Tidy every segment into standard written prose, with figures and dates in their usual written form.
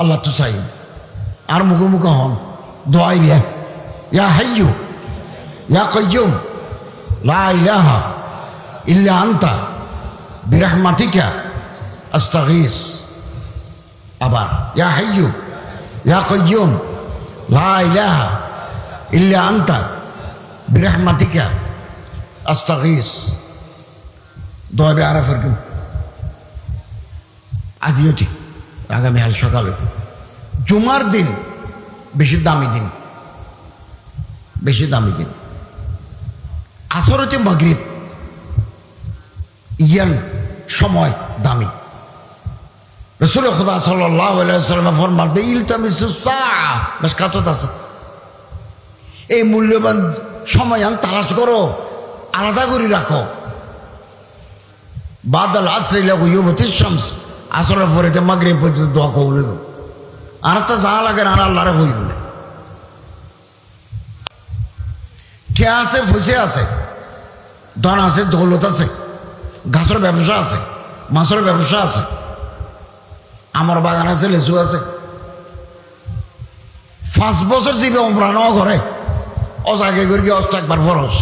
আল্লাহ তো চাই আর মুখোমুখি হন দোয়াই বিয়া ইয়া হাইয়ু ইয়া কাইয়ুম লা ইলাহা ইল্লা আনতা বিরহমাতিকা আস্তাগীস। আবার ইয়া হাইয়ু ইয়া কাইয়ুম লা ইলাহা ইল্লা আনতা বিরহমাতিকা আস্তাগীস। দোয়াবে আরাফের কিন্তু আজিও ঠিক আগামী হাল সকালে জুমার দিন বেশি দামি দিন, বেশি দামি দিন। আসর হচ্ছে মাগরিব, ইয়ান সময় দামি। রাসূল খুদা সাল্লাল্লাহু আলাইহি ওয়াসাল্লাম ফরমান দে ইলতামিসুস সাআ, বেশ কাতত আছে। এই মূল্যবান সময় তালাশ করো, আলাদা করে রাখো। বাদাল আসরি লা গুয়ুবাতিশ শামস, আসরের পরে মাগরিব পর্যন্ত দোয়া কবুল হইব। আর একটা যা লাগে আর আল্লাহরে হইব না। ঠিয়া আছে, ফুসে আছে, ধন আছে, দৌলত আছে, গাছের ব্যবসা আছে, মাছের ব্যবসা আছে, আমার বাগান আছে, লেচু আছে। 5 বছর যাবে উমরা নেওয়া ঘরে অজাগে করে গিয়ে অস্ত একবার ফরস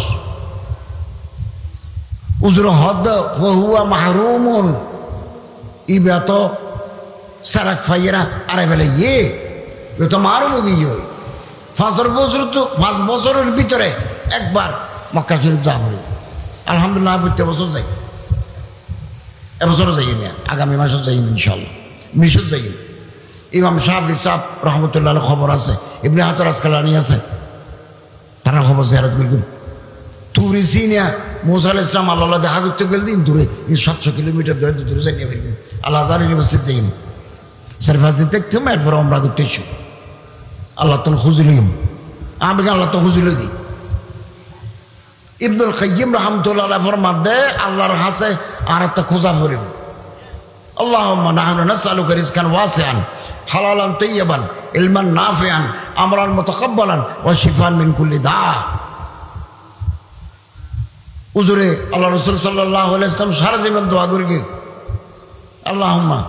উজুর হদ হুয়া মাহরুমুন ইবা তো সারাক ফাইয়েরা আরে বেলে ইয়ে তো মারুম গিয়ে 5 বছরের ভিতরে একবার মক্কা শরীফ যাব। আলহামদুলিল্লাহ প্রত্যেক বছর যাই, এবছরও যাই না, আগামী মাসও যাই ইনশাল্লাহ, মিশর যাই। ইমাম শাফি সাহেব রহমতুল্লাহ খবর আছে, ইবনে হাজার আসকালানি আছে, তারা খবর জিয়ারত করবেন। তুরি সিনিয়া মুসা আলাইহিস সালাম আল্লাহ দেখা করতে গেল দিন দূরে 700 কিলোমিটার দূরে যাই নিয়ে ফেলবেন। আল্লাহ আজহার ইউনিভার্সিটি যাই সার্ভিস দিতে দেখতাম, এরপরে আমরা করতে এসো আল্লাহ তো খুঁজিলিম, আমি আল্লাহ তো খুঁজিল দিই। ইবনুল কাইয়্যিম রাহমাতুল্লাহ ফরমান দে আল্লাহর হাসে আর একটা খোঁজা করিব। আল্লাহুম্মা নাহনু নাসআলুকা রিজকান ওয়াসিআন হালালান তাইয়্যিবান ইলমান নাফিআন আমরান মুতাকাব্বালান ওয়া শিফান মিন কুল্লি দা। হুজুরে আল্লাহ রাসূল সাল্লাল্লাহু আলাইহি ওয়াসাল্লাম সারা জীবন দোয়া করে গিয়ে আল্লাহুম্মা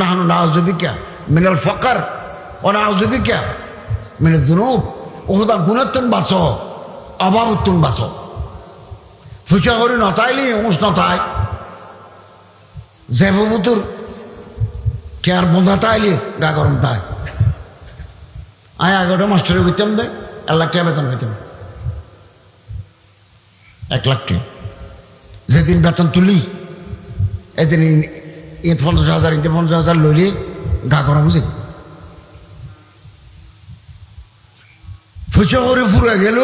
নাহনু নাউযু বিকা মিনাল ফাকর ওয়া নাউযু বিকা মিনাজ যুনুব। ও খোদা গুনাহতুন বাঁচো, অভাবতুন বাঁচো। ফুচা করে নতাইলি উষ্ণ নতায় জেফুতুর কেয়ার বন্ধা তাইলি গা গরম তাই। আয় 11টা মাস্টারে করতাম দেয় 1 লাখ টাকা বেতন পেতাম, 1 লাখ টাকা। যেদিন বেতন তুলি এদিন 50,000 50,000 লইলে গা গরম যে ফুচা করে ফুরে গেল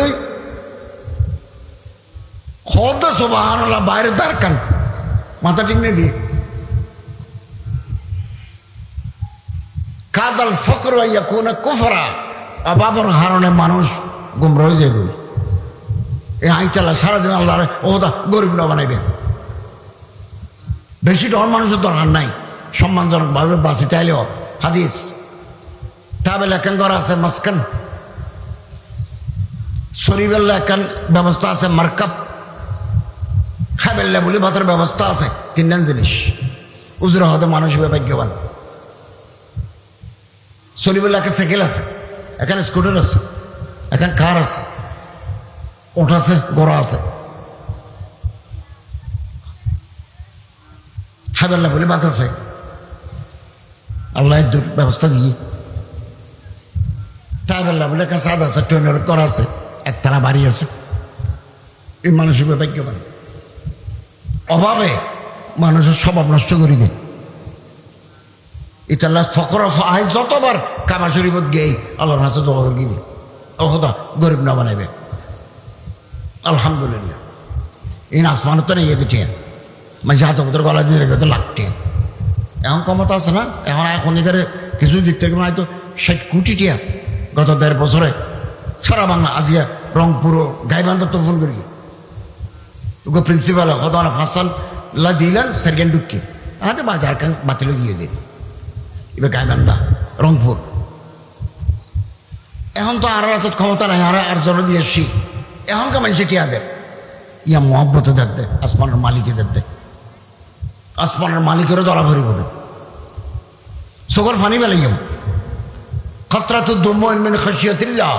খোদা সুবহানাল্লাহ বাইরে দাঁড়কান মাথা ঠিক নেই দিয়ে কাদাল ফকর ইয়াকুনা কুফরা। অভাবের কারণে মানুষ গুমরা হয়ে যায়। এই আইতালা সারাদিন আল্লাহ ওদা গরিব না বানাইবে। বেশি ডর মানুষের দরকার নাই, সম্মানজনকভাবে বাঁচিতে আইলেও হাদিস তাবে লেখান করা আছে মাসকান শরীরের লেখান ব্যবস্থা আছে, মার্কাব খাবেল্লা বলে ভাতের ব্যবস্থা আছে। 3 জিনিস উজরা হতে মানুষ ভাগ্যবান। শরীরের একটা সাইকেল আছে, এখানে স্কুটার আছে, এখানে কার আছে, ওট আছে, গোড়া আছে। খাবেল্লা বলে ভাত আছে, আল্লাহ দূর ব্যবস্থা দিয়ে। তাবেল্লা বলে একটা সাদ আছে, ট্রেনের করা আছে, একতলা বাড়ি আছে। এই মানুষের ভাগ্যবান। অভাবে মানুষের স্বভাব নষ্ট করে দেয়। এটা আল্লাহ ফকর আয় যতবার কাবা শরীফত গিয়ে আল্লাহর হাসে দোয়া করে গিয়ে ও খোদা গরিব না বানাইবে। আলহামদুলিল্লাহ এই আসমান তো নেই এদিকে মানে হাত পত্র গলা দিয়ে রেখে তো লাগটে এখন ক্ষমতা আছে না। এখন এদের কিছু দিক থেকে মানে হয়তো 60 কোটি টিয়া গত 1.5 বছরে সারা বাংলা আজিয়া রংপুর গাইবান্ধা তো ফোন করি ওকে প্রিন্সিপাল হদান হাসান লা দিলেন সেকেন্ড ঢুকি আমাদের বাজার কান বাতিল গিয়ে দিই এবার গাইবান্ধা রংপুর। এখন তো আর এত ক্ষমতা নাই, আর জন দিয়ে এসছি এখনকার মানুষে টিয়া দেয় ইয়া মহব্বত দেয় আসমানের মালিকেদের দেয়, আসমানের মালিকেরও দরা ভরিব দেয় চোখের ফানি পেলে খতরাতুদ মুমিন খাশিয়াতিল্লাহ,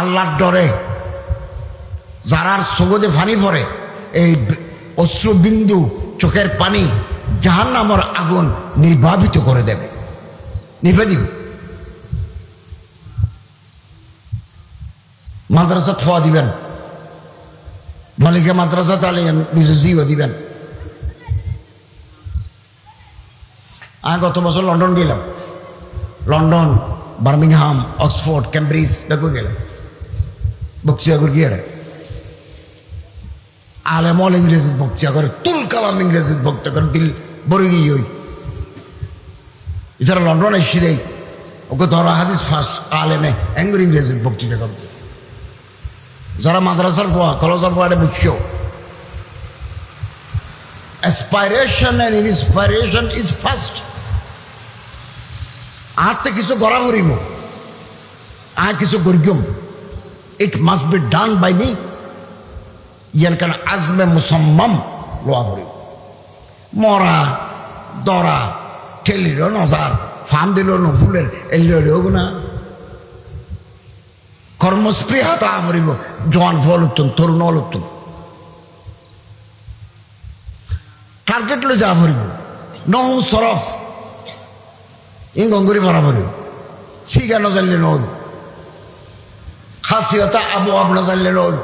আল্লাহর ডরে যারার সগদে পানি পড়ে, এই অশ্রু বিন্দু চোখের পানি জাহান্নামের আগুন নির্বাপিত করে দেবে, নিভে দিবে। মাদ্রাসা থোয়া দিবেন, মালিকে মাদ্রাসা তাহলে নিজে জিও দিবেন। আমি গত বছর লন্ডন গেলাম, লন্ডন, বার্মিংহাম, অক্সফোর্ড, ক্যামব্রিজ দেখো গেলাম বক্তৃতা করে গিয়ে আলেমল ইংরেজিত বক্তৃতা করে, তুল কালাম ইংরেজিত বক্তৃতা করে, দিল বড় গিয়ে ওই এছাড়া লন্ডন এসে দেয় ওকে ধরা হাদিস ফাঁস আলেমে এঙ্গুর ইংরেজিত বক্তৃতা করবে। যারা মাদ্রাসার ফোয়া কলেজের ফোয়াটে বুঝছো, aspiration and inspiration is first. আতে কিছু গড়া করিব, কিছু গরিগম, it must be done by me. ইয়ান কেন আজমে মুসম্মাম লোয়া করিব, মরা দরা ঠেলিল নজার ফার্ম দিল নফুলের এলিও না কর্মস্পৃহা তা করিব, জোয়ান ফল উত্তম, তরুণ হল উত্তম, টার্গেট লো যা ভরিব, নহু সরফ ইং গঙ্গুরি ভরা ভরিব, সিগা ন জানলে নল, খাসিয়তা আবু আব ন জানলে নল,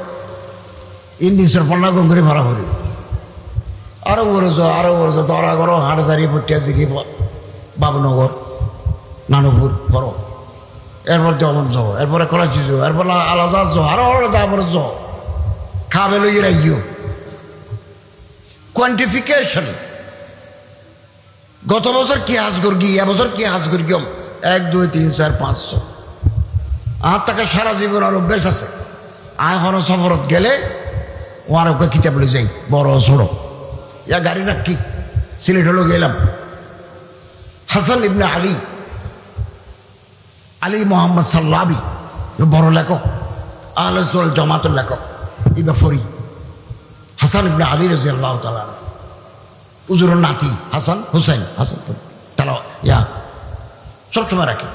ইন্দিসের ফলনা গঙ্গুরি ভরা ভরিব। আরো বরজ দরা করো, হাটজারি পটিয়া জিরি বাবনগর নানপুর করো, এরপর জমন যাও, এরপরে করাচি যাও, এরপর আলাদা যাও, আরো যাবার যাও, খাবে লই রাইও। কোয়ান্টিফিকেশন, গত বছর কি হাজ করগি, এবছর কি হাজ করগিম, 1 2 3 4 500। আর তাকে সারা জীবন আর অভ্যেস আছে। এখন সফরত গেলে ওর ওকে কিতাব লই যাই, বড় ছোড়ো, ইয়া গাড়ি রাখি। সিলেট হলো গেলাম, হাসান ইবনে আলী মোহাম্মদ সাল্লাবি, বড় লেখক, আহলে সুন্নাত জামাতের লেখক, ইবা ফরি হাসান ইবনে আলী রাদিয়াল্লাহু তাআলা, হুজুরের নাতি হাসান হুসাইন, হাসান তারা ইয়া সবসময় রাখি,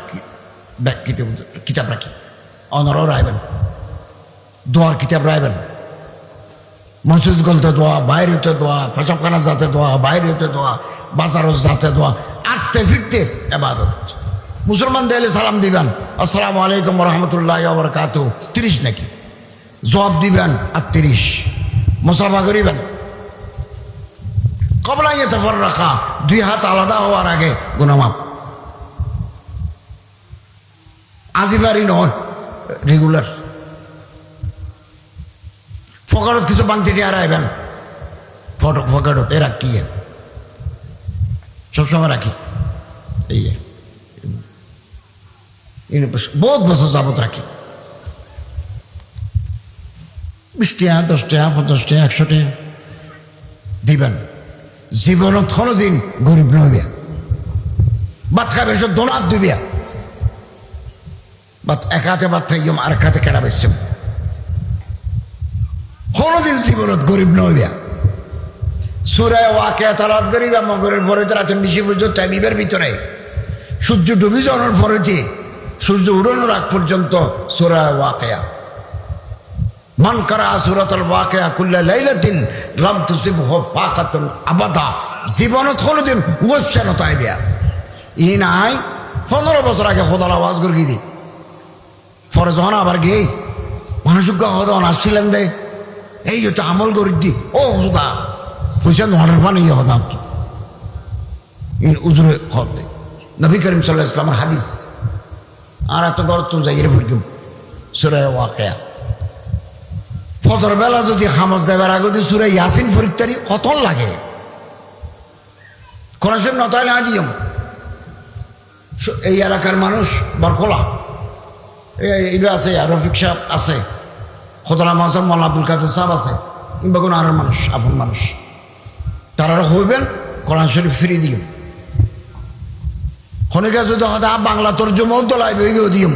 কিতাব রাখি, অনরাও রাখবেন, দোয়ার কিতাব রাখবেন, মসজিদ গলতে দোয়া, বাইরে হতে দোয়া, পেশাবখানা যাতে দোয়া, বাইরে হতে দোয়া, বাজারও যাতে দোয়া, আটতে ফিরতে এবাদত। মুসলমান দিলে সালাম দিবেন, আসসালামু আলাইকুম রহমতুল্লাহ বারাকাতুহু, 30 নাকি জবাব দিবেন 38, মুসাফা করিবেন। কবলা ইয়াতাফাররাকা, 2 হাত আলাদা হওয়ার আগে গুনামাপ। আজিফারি নয়, রেগুলার। ফকারত কিছু বাংতি দিয়ে হারাইবেন, ফকারত এ রাখি, সবসময় রাখি, এই বহুত বছর যাবত রাখি। 20 টাকা 10 টাকা 50 টাকা 100 টাকা দিবেন। জীবনত কোনোদিন গরিব নইবে, ভাত খাবে সব দোনাত দিবিয়া, ভাত এক হাতে ভাত খাইম আর এক হাতে কেনা বেসম, কোনোদিন জীবনত গরিব নইবে। সূরা ওয়াকিয়া তালাওয়াত করিবা মগরের পরে রাতের বেশি পর্যন্ত টাইমের ভিতরে, সূর্য ডুবি যাওয়ার পরে সূর্য উড়ানোর আগ পর্যন্ত সূরা ওয়াকিয়া। মান কারা সূরাতুল ওয়াকিয়া কুল্লা লাইলাতিন লাম তুসিবহু ফাকাতুন আবাদা, জীবনত কোনোদিন ওয়াসনা তাইবে ই নাই। 15 বছর আগে খোদার আওয়াজ করে গিয়ে পরে যখন আবার গিয়ে মানুষকে হদন আসছিলেন দে, এই হতে আমল করে দি, ও হুদা পয়সা নোয়ার ফান ইয়ে হদাম কি উজুরে খত দে। নবী করিম সাল্লাল্লাহু আলাইহি ওয়াসাল্লামের হাদিস। আর এত গর তো যাইরে ফুরকিম সূরা ওয়াকিয়া। ফজর বেলা যদি খামজ যাবার আগে যদি সূরা ইয়াসিন ফরিত্তারি কত লাগে, কোরআন শরীফ নতাইলে আজিম। এই এলাকার মানুষ বরকলা এইটা আছে, রফিক সাহেব আছে, খোদলা মাসাম মোল্লা আব্দুল কাদের সাহেব আছে, কিংবা কোনো আরো মানুষ, আপন মানুষ, তারা হইবেন কোরআন শরীফ ফিরিয়ে দিম। খনিকা যদি হয়তো বাংলা তর্জমাও দলাইবে দিম,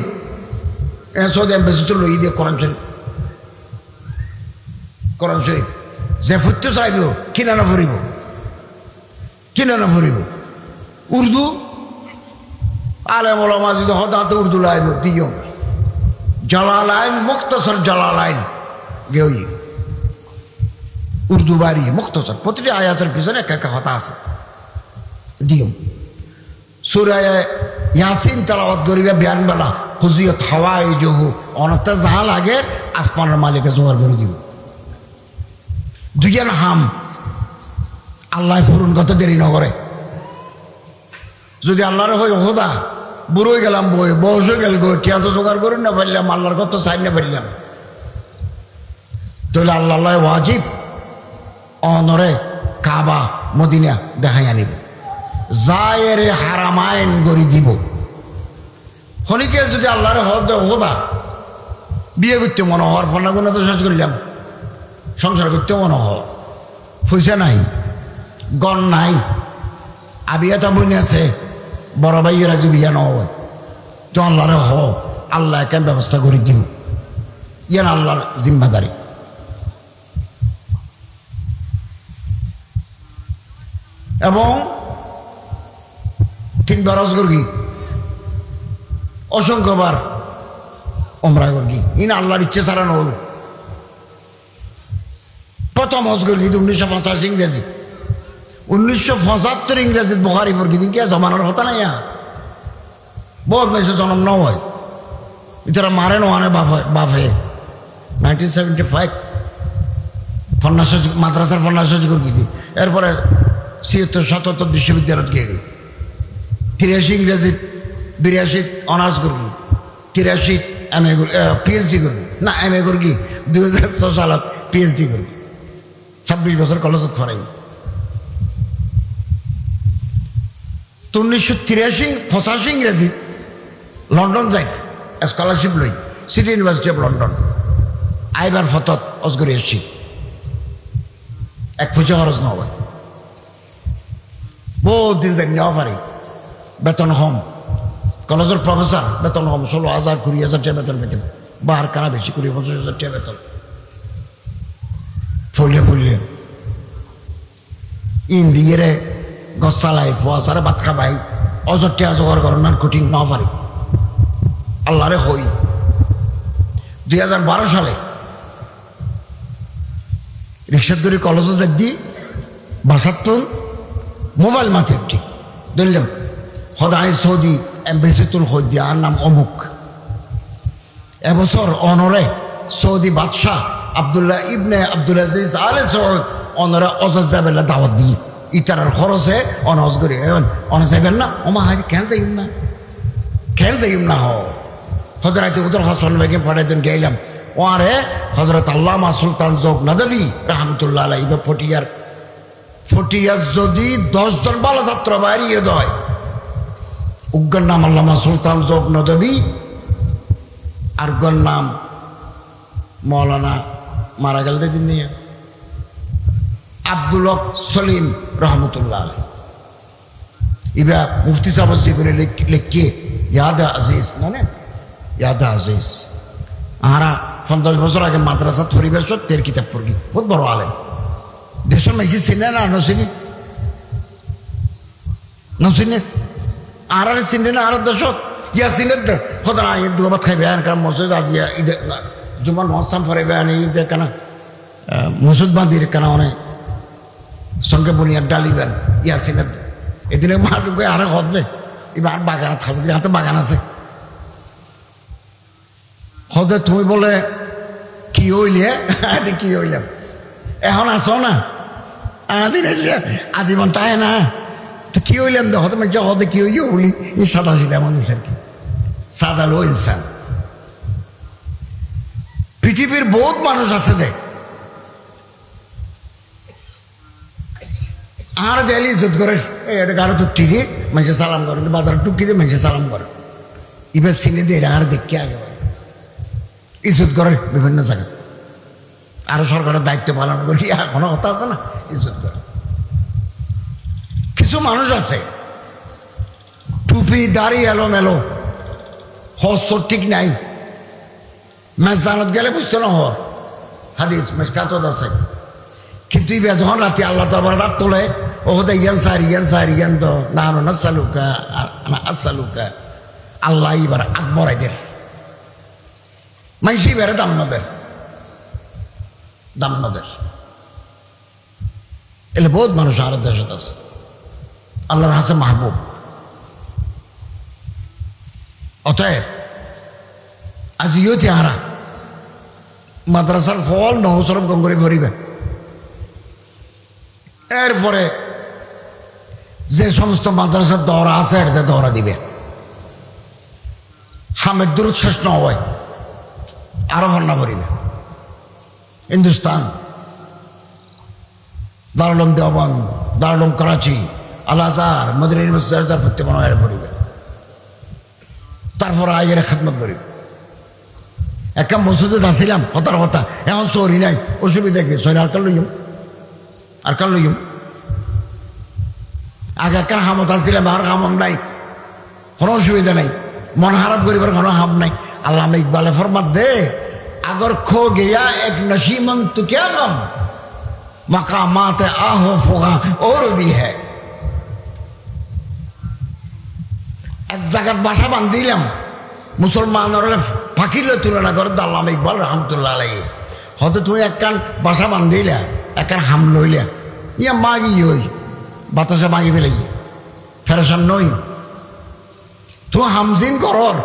সৌদি এম্বাসি তো লই দিয়ে কোরআন শরীফ, কোরআন শরীফ যে ফুটতে চাইব কিনা না ফুরিব, উর্দু আলেম ওলামা যদি হদাতে উর্দু লাইন দিও জালালাইন মুক্তসর জালালাইন গেই উর্দু বাড়ি মুক্তসর প্রতিটি আয়াতের পিছনে এক একটা হতা আছে দিও সূরা ইয়াসিন তেলাওয়াত করিবে বিয়ানবেলা খুজিয়ত হাওয়ায়ে জহু অনতে যাহা লাগে আসমানের মালিকে জোগাড় করে দিব দুইজন হাম আল্লাহ ফুরুন কত দেরি নগরে যদি আল্লাহর হই হোদা বুড়োই গেলাম বই বয়স হয়ে গেল গো টিয়া তো জোগাড় করুন না পারলাম আল্লাহর কত চাই না পারলাম তাহলে আল্লাহ ওয়াজিব অনরে কাবা মদিনা দেখাই আনিব জায়েরে হারামাইন গড়ি দিব খনিকে যদি আল্লাহরে হোদা বিয়ে করতে মনে হওয়ার ফোনা গুণা তো শেষ করলাম সংসার করতে মনে হওয়ার পয়সা নাই গণ নাই আবিয়াতা বই আছে বড় ভাইয়েরা যে বিয়া ন হয় তো আল্লাহরে হ আল্লাহ কেন ব্যবস্থা করে দিব ইয়ান আল্লাহর জিম্মাদারি এবং 3 বার হজ করগি অসংখ্যবার ওমরা করগি ইন আল্লাহর ইচ্ছে ছাড়া নহল প্রথম হজ করগি 1985 ইংরেজি 1975 ইংরেজিত বুখারি পড়গি দিন কে জমানোর হতা নাই বহুত বেশি জন্ম ন হয় এছাড়া মারে নোয়ানে বাফে 1975 ফন্নাস মাদ্রাসার ফন্নাস করগি দিন এরপরে 76-77 বিশ্ববিদ্যালয়ত গিয়ে 83 ইংরেজিত 82 অনার্স করবি 83 এমএ পিএইচডি করবি না এমএ করবি 2006 সালত পিএইচডি করবি 26 বছর কলেজত পড়াই 1983-85 ইংরেজিত লন্ডন যাই স্কলারশিপ লই সিটি ইউনিভার্সিটি অফ লন্ডন আইবার ফতত অজগরি এসছি 1 পয়সা খরচ না হয় বহুত দিন যাই নেওয়া পারি বেতন কম কলেজের প্রফেসর বেতন কম 16,000 20,000 টাকা বেতন পেতেন বাহার কানা বেশি 20-25,000 টাকা বেতন ফুললে ইন্দিয়ে গছ চালাই ফুয়াশারে ভাত খাবাই অজর টিয়া জোগাড় করার কঠিন না পারি আল্লাহরে হই 2012 সালে রিক্সাত করে কলেজে যাই দি বাসার তো মোবাইল মাথের ঠিক ধরলাম সদায় সৌদি এম্বাসিতুল হজ্জার নাম অমুক এবছর অনরে সৌদি বাদশাহ আবদুল্লাহ ইবনে আব্দুল আজিজ আলে সৌদ অনরে অজর যাবেলা দাওয়াত দিই ইটারার খরচে অনজ করি অন যাইবেন না ওমা হাজি কেন যাইম না হজরাতে উত্তর হাসপাতাল বেগে ফটাইতেন গেলাম ওয়ারে হজরত আল্লামা সুলতান জোক নদবী রহমতুল্লাহ আলাইহি ফটিয়ার যদি 10 জন ভালো ছাত্র বাইরিয়ে দেয় উগ্গর নাম আল্লামা সুলতান জোক নদবী আর গর নাম মৌলানা মারা গেল দিন নিয়ে আব্দুল হক সলিম রহমতুল্লাহ আলাইহি ইবা মুফতি সাহেব জীবনে লিখকে ইয়াদ আজিজ মানে ইয়াদ আজিজ আরা 50 বছর আগে মাদ্রাসা পরিবেশ তের কিতাব পড়ি বহুত বড় আলেম দেশের মাঝে চিনে না নসিনে আর চিনে না আর দেশত ইয়া চিনে সদা ঈদ দুবাত খাইবে কারণ মসজিদ আজ ঈদ জুমার মহসাম ফরাইবে আনি ঈদ কেনা মসজিদ বান্ধির কেনা অনেক সঙ্গে বনিয়ার ডালিবেন ইয়া চিনে এদিনে মাটুকে আরে হদ দে এবার বাগান থাকবে হাতে বাগান আছে হদে তুমি বলে কি হইলে কি হইলাম এখন আসো না আজীবন তাই না তো কি হইলাম তো হতে মানে হদে কি হইল বলি সাদা সিধা মানুষ আর কি সাদা লো ইনসান পৃথিবীর বহুত মানুষ আছে দেখ আর দেয়ালি ইজ্জত করে এটা গাড়ো টুকটি দিয়ে মানুষে সালাম করে বাজারে টুকি দিয়ে মানুষে সালাম করে এবার সিনে দিয়ে আর দেখে আগে ইজ্জত করে বিভিন্ন জায়গায় আরো সরকারের দায়িত্ব পালন করি এখনো কথা আছে না ইজ্জত করে কিছু মানুষ আছে টুপি দাড়ি এলোমেলো হস্ত ঠিক নাই মেজানত গেলে বুঝতে না হর হাদিস মেসকাতত আছে কিন্তু ইবে যখন রাতে আল্লাহ দরবার রাত তোলে ও হতে ইয়ান সার ইয়ান তো না নাসালুকা না আসালুকা আল্লাহ এবার আকবর এদের মাইসি এবারে দাম নদের এলে বহুত মানুষ আর দেশে আছে আল্লাহর হাসে মাহবুব। অতএব আজ ইয়তি হারা মাদ্রাসার ফল নহসরব গঙ্গরে ভরিবে। এরপরে যে সমস্ত মাদ্রাসার দৌড়া আছে এর যে দৌড়া দিবে হামের দূর শেষ না হয় আরো ভন্না ভরিবে। হিন্দুস্তান, দারুলুম দেওবন্দ, দারুলুম করাচি, আল আজহার, মদিনা ইউনিভার্সিটি ফুটতে মনে হয় ভরিবে। তারপর আইয়ের খেদমত করিবে। একটা মসজিদে আসছিলাম হতার কথা, এখন সরি নাই, অসুবিধা কি সরি আর কাল লইম আগে একটা হামত আসছিলাম আর হামত নাই, কোনো অসুবিধা নাই, মন খারাপ করিবার কোনো হাম নাই। আল্লামা ইকবালে ফরমাত দে अगर खो गया एक नशीमन तो क्या गम मकामात आहो फुगा और भी है। এক জায়গার বাসা বান্ধিলাম মুসলমানরা ফাঁকিলে তুলনা করে আল্লামা ইকবাল রহমতুল্লাহ আলাইহি হয়তো তুই একখান বাসা বান্ধিলা একখান হাম লইলা ইয়া মাগি হই বাতাসে মাগি ফেলে ফেরেশান নই তুই হামজিন করর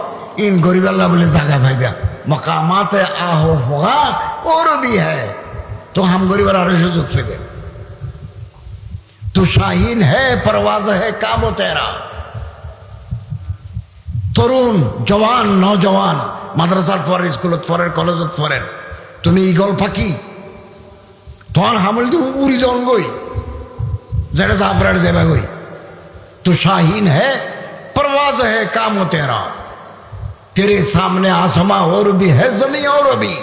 ইন গরিব আল্লাহ বলে জায়গা ভাইবা मकामात आहो फुगा और भी है तो हम गरीब सुजुग से गए। तू शाहीन है परवाज है काबो तेरा। तरुण जवान नौजवान माद्रासार फर स्कूल फरेर कलेज फरेर तुम इगल फाकी তোমার হামল তো উড়ি জন গই যেটা জাফরার যাবে গই। तू शाहीन है परवाज है कामो तेरा। तेरे सामने आसमा और भी है जमीन और भी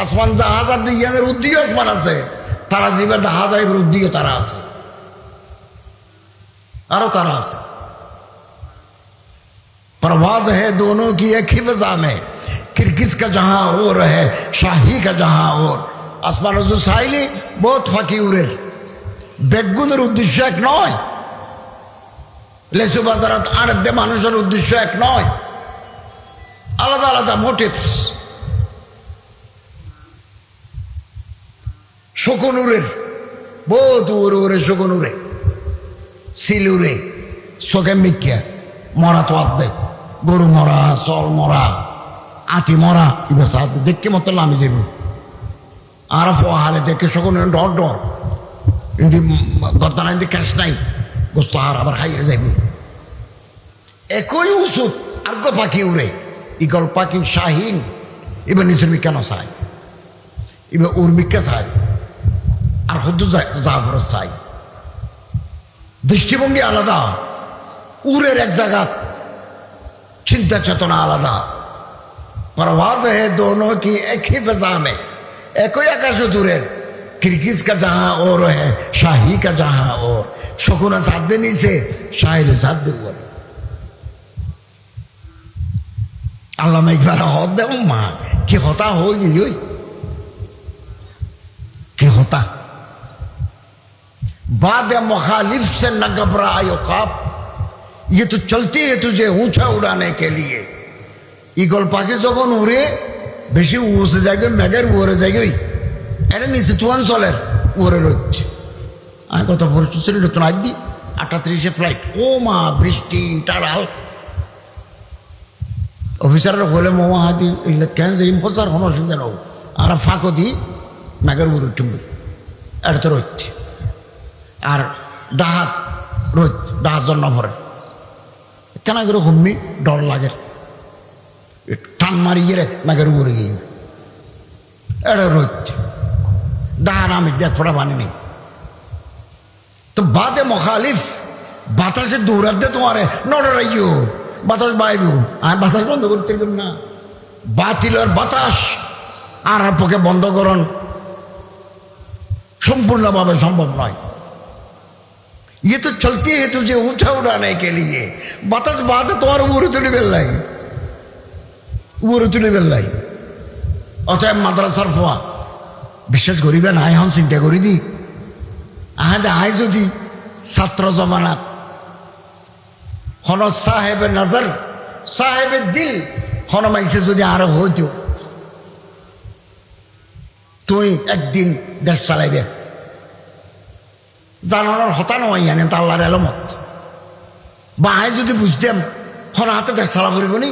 আসমান জাহাজার দিকে উদ্দিও আসমান আছে তারা জীবে জাহাজার উদ্দিও তারা আছে আরো তারা আছে। परवाज है दोनों की एक ही फिजा में किरगिज का जहां और है शाही का जहां और। আসমান সাইলি বহুত ফাঁকি উড়ের বেগুনের উদ্দেশ্য এক নয়, লেসু বাজারাত আড়ে মানুষের উদ্দেশ্য এক নয়, আলাদা আলাদা মোটিভস। শকুনুরের বহুত উড়ে শকুনুরে সিলুরে চোখে মিকিয়া মরা তো আদ দেয় গরু মরা চল মরা আটি মরা এবার সাথ দেখকে মতো লামি যাব আর হালে দেখে শকুনুর ডর ডর কিন্তু গর্দানাই ক্যাশ নাই গোস্ত আর আবার খাইয়ে যাইব। একই উচুত আর গো পাখি উড়ে ইগল পাখি শাহিন এবার নিজের বিজ্ঞান চাই এবার উর্মিকা চাই আর হদ্দু জাফর চাই। দৃষ্টিভঙ্গি আলাদা, উড়ের এক জায়গা চিন্তা চেতনা আলাদা। परवाज है दोनों की एक ही फिजा में একই আকাশ দূরের কিরগিজ কা জাহাঁ और है शाही का जहां और। শকুনা সাথে নিছে শাহির সাথে উপরে আল্লামা ইকবাল হদ দেব মা কি হতা হয়ে গিয়ে ওই কি হতা बाद मुखालिफ से न घबराए औकाब। ये तो चलती है तुझे ऊंचा उड़ाने के लिए। ইগল পাখি যখন উড়ে বেশি উড়ে যায় মেঘের উড়ে যায় এটা নিচে তুয়ান চলের উড়ে রচ্ছে। আমি কত পরিচিত ছিল নতুন আজ দি 8:30 ফ্লাইট ও মা বৃষ্টি টাড়াল অফিসাররা বলে মোমা হাতি কেন যাই ফসার কোনো অসুবিধা নেব আর ফাঁকো দি মেঘের উড়ে টুমবে এটা তো রচ্ছে আর ডাহাত রোজ ডাহাত জন্য ভরে কেন করে হুম্মি ডর লাগে টান মারিয়ে রে মেঘের উড়ে গিয়ে এটা রোজ ডাহার আমি দেখ ফোটা পানি নেই। তো বাদে মুখালিফ বাতাসে দৌড়াত দে তোমার নড়াইও বাতাস বাইব আর বাতাস বন্ধ করতে না বাতিলের বাতাস আর পক্ষে বন্ধ করুন সম্পূর্ণভাবে সম্ভব নয়। ये तो चलती है तुझे ऊंचा उड़ाने के लिए। বাতাস বাদে তোমার উড়ে তুলি বেল্লাই উড়ে তুলি বেল্লাই। অতএব মাদ্রাসার ফোয়া বিশ্বাস করিবে না এখন চিন্তা করি দি আয় যদি ছাত্র জমানাত হন সাহেব নজর সাহেবের দিল হনমাইছে যদি আরো হইতো, তুই একদিন দেশ চালাইবে জানানোর হতানো হইয়ানে তা আল্লাহর এলমত বাহাই যদি বুঝতাম হন হাতে দেশ চালা পড়িব নি